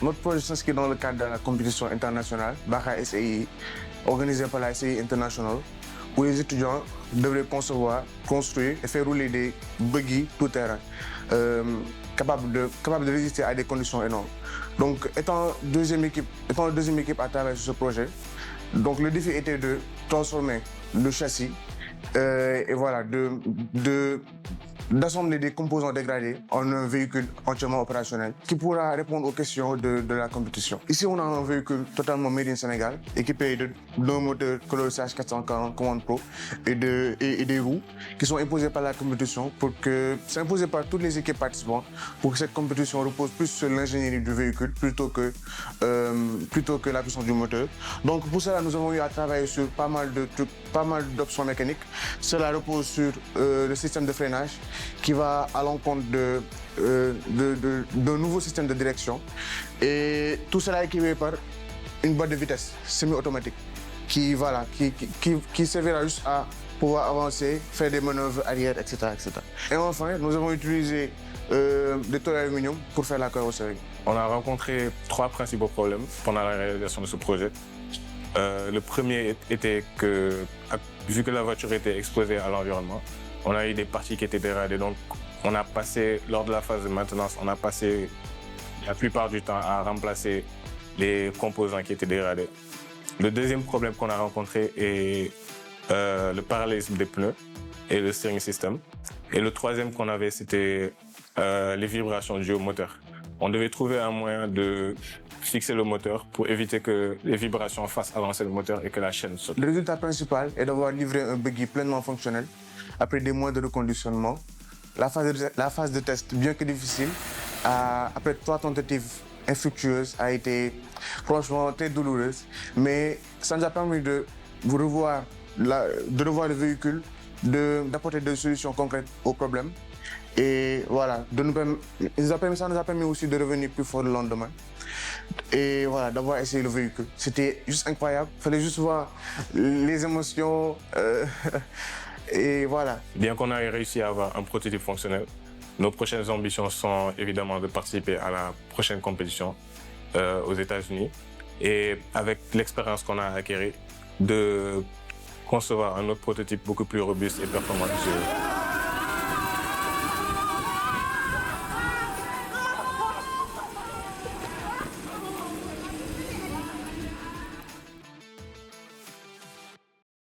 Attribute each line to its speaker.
Speaker 1: notre projet s'inscrit dans le cadre de la compétition internationale, Baha SAI, organisée par la SAI International, où les étudiants devraient concevoir, construire et faire rouler des buggy tout-terrain, capables de résister à des conditions énormes. Donc, étant la deuxième équipe à travailler sur ce projet, donc le défi était de transformer le châssis et voilà, d'assembler des composants dégradés en un véhicule entièrement opérationnel qui pourra répondre aux questions de la compétition. Ici, on a un véhicule totalement made in Sénégal, équipé d'un moteur Color CH440 Command Pro et des roues qui sont imposées par la compétition c'est imposé par toutes les équipes participantes pour que cette compétition repose plus sur l'ingénierie du véhicule plutôt que la puissance du moteur. Donc pour cela, nous avons eu à travailler sur pas mal d'options mécaniques. Cela repose sur le système de freinage qui va à l'encontre d'un nouveau système de direction. Et tout cela est équipé par une boîte de vitesse semi-automatique qui servira juste à pouvoir avancer, faire des manœuvres arrière, etc. Et enfin, nous avons utilisé des tôles d'aluminium pour faire la carrosserie.
Speaker 2: On a rencontré 3 principaux problèmes pendant la réalisation de ce projet. Le premier était que, vu que la voiture était exposée à l'environnement, on a eu des parties qui étaient dégradées. Donc, lors de la phase de maintenance, on a passé la plupart du temps à remplacer les composants qui étaient dégradés. Le deuxième problème qu'on a rencontré est le parallélisme des pneus et le steering system. Et le troisième qu'on avait, c'était les vibrations dues au moteur. On devait trouver un moyen de fixer le moteur pour éviter que les vibrations fassent avancer le moteur et que la chaîne saute.
Speaker 1: Le résultat principal est d'avoir livré un buggy pleinement fonctionnel après des mois de reconditionnement. La phase de test, bien que difficile, après 3 tentatives infructueuses, a été franchement très douloureuse. Mais ça nous a permis de revoir le véhicule, d'apporter des solutions concrètes aux problèmes. Et voilà, ça nous a permis aussi de revenir plus fort le lendemain. Et voilà, d'avoir essayé le véhicule. C'était juste incroyable. Il fallait juste voir les émotions. Et voilà.
Speaker 2: Bien qu'on ait réussi à avoir un prototype fonctionnel, nos prochaines ambitions sont évidemment de participer à la prochaine compétition aux États-Unis et avec l'expérience qu'on a acquérie, de concevoir un autre prototype beaucoup plus robuste et performant que celui-là.